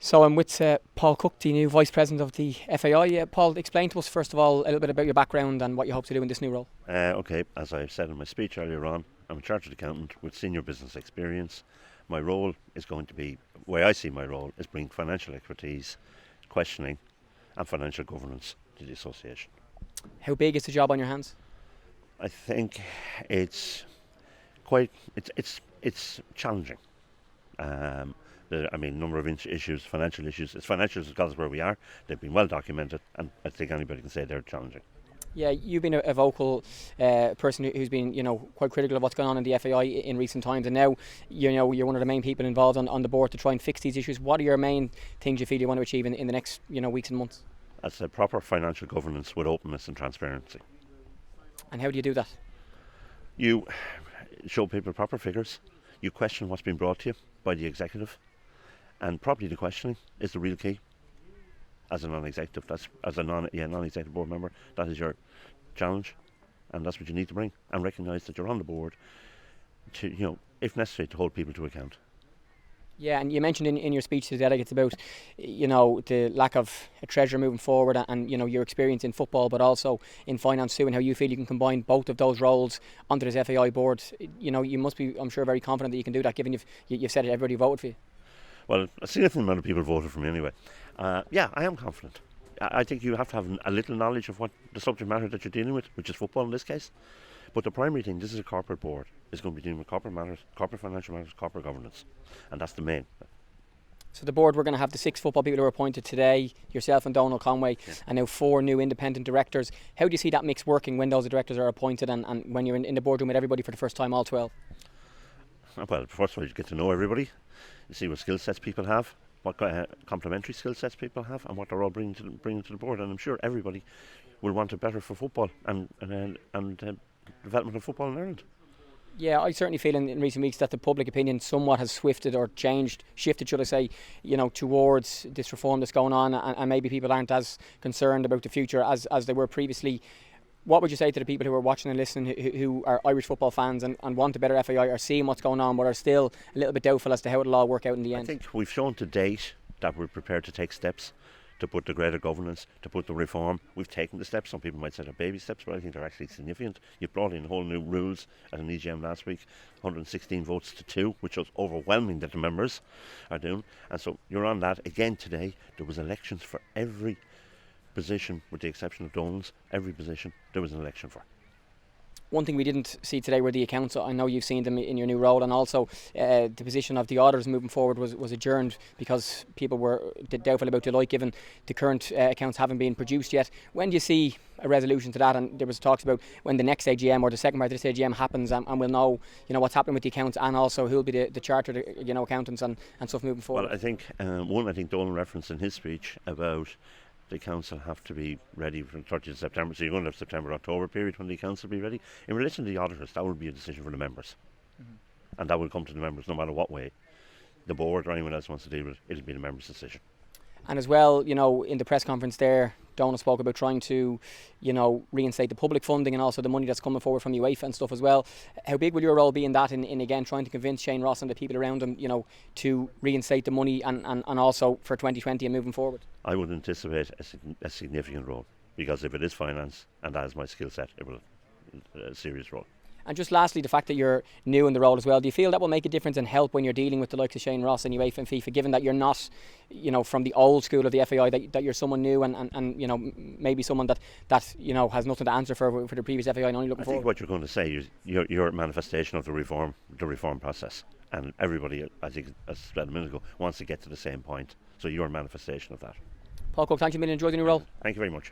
So I'm with Paul Cooke, the new Vice President of the FAI. Paul, explain to us first of all a little bit about your background and what you hope to do in this new role. Okay, as I said in my speech earlier on, I'm a chartered accountant with senior business experience. My role is going to be, the way I see my role, is bring financial expertise, questioning and financial governance to the association. How big is the job on your hands? I think it's challenging. Number of issues, financial issues. It's financial because of where we are. They've been well documented, and I think anybody can say they're challenging. Yeah, you've been a vocal person who's been, quite critical of what's going on in the FAI in recent times, and now, you're one of the main people involved on the board to try and fix these issues. What are your main things you feel you want to achieve in the next, weeks and months? That's a proper financial governance with openness and transparency. And how do you do that? You show people proper figures. You question what's been brought to you by the executive, and probably the questioning is the real key. As a non-executive, non-executive board member, that is your challenge, and that's what you need to bring, and recognise that you're on the board to, if necessary, to hold people to account. Yeah, and you mentioned in your speech to the delegates about, the lack of a treasurer moving forward, and your experience in football, but also in finance too, and how you feel you can combine both of those roles onto this FAI board. You must be, I'm sure, very confident that you can do that, given you've said it, everybody voted for you. Well, a significant amount of people voted for me anyway. Yeah, I am confident. I think you have to have a little knowledge of what the subject matter that you're dealing with, which is football in this case. But the primary thing, this is a corporate board, is going to be dealing with corporate matters, corporate financial matters, corporate governance. And that's the main. So the board, we're going to have the 6 football people who were appointed today, yourself and Donald Conway, and now 4 new independent directors. How do you see that mix working when those directors are appointed and when you're in the boardroom with everybody for the first time, all 12? Well, first of all, you get to know everybody. You see what skill sets people have, what complementary skill sets people have, and what they're all bringing to the board. And I'm sure everybody will want it better for football and development of football in Ireland. Yeah, I certainly feel in recent weeks that the public opinion somewhat has shifted, should I say, towards this reform that's going on, and maybe people aren't as concerned about the future as they were previously. What would you say to the people who are watching and listening who are Irish football fans and want a better FAI, are seeing what's going on but are still a little bit doubtful as to how it'll all work out in the end? I think we've shown to date that we're prepared to take steps to put the greater governance, to put the reform. We've taken the steps. Some people might say they're baby steps, but I think they're actually significant. You brought in whole new rules at an EGM last week, 116 votes to 2, which was overwhelming that the members are doing. And so you're on that. Again today, there was elections for every position, with the exception of Donald's. Every position there was an election for. One thing we didn't see today were the accounts. I know you've seen them in your new role, and also the position of the auditors moving forward was adjourned because people were doubtful about Deloitte, given the current accounts haven't been produced yet. When do you see a resolution to that? And there was talks about when the next AGM or the second part of this AGM happens, and we'll know what's happening with the accounts, and also who'll be the chartered accountants and stuff moving forward. Well, I think I think Donald referenced in his speech about the council have to be ready from 30th of September, so you're going to have September-October period when the council will be ready. In relation to the auditors, that will be a decision for the members, and that will come to the members no matter what way the board or anyone else wants to deal with it. It'll be the members' decision. And as well, in the press conference there, Donald spoke about trying to, reinstate the public funding and also the money that's coming forward from the UEFA and stuff as well. How big will your role be in that, in again trying to convince Shane Ross and the people around him, to reinstate the money and also for 2020 and moving forward? I would anticipate a significant role, because if it is finance and that is my skill set, it will a serious role. And just lastly, the fact that you're new in the role as well, do you feel that will make a difference and help when you're dealing with the likes of Shane Ross and UEFA and FIFA, given that you're not, from the old school of the FAI, that you're someone new and maybe someone that has nothing to answer for the previous FAI and only looking forward? I think what you're going to say is you're a manifestation of the reform process, and everybody, I think, as I said a minute ago, wants to get to the same point. So you're a manifestation of that. Paul Cooke, thank you a million. Enjoy the new role. Thank you very much.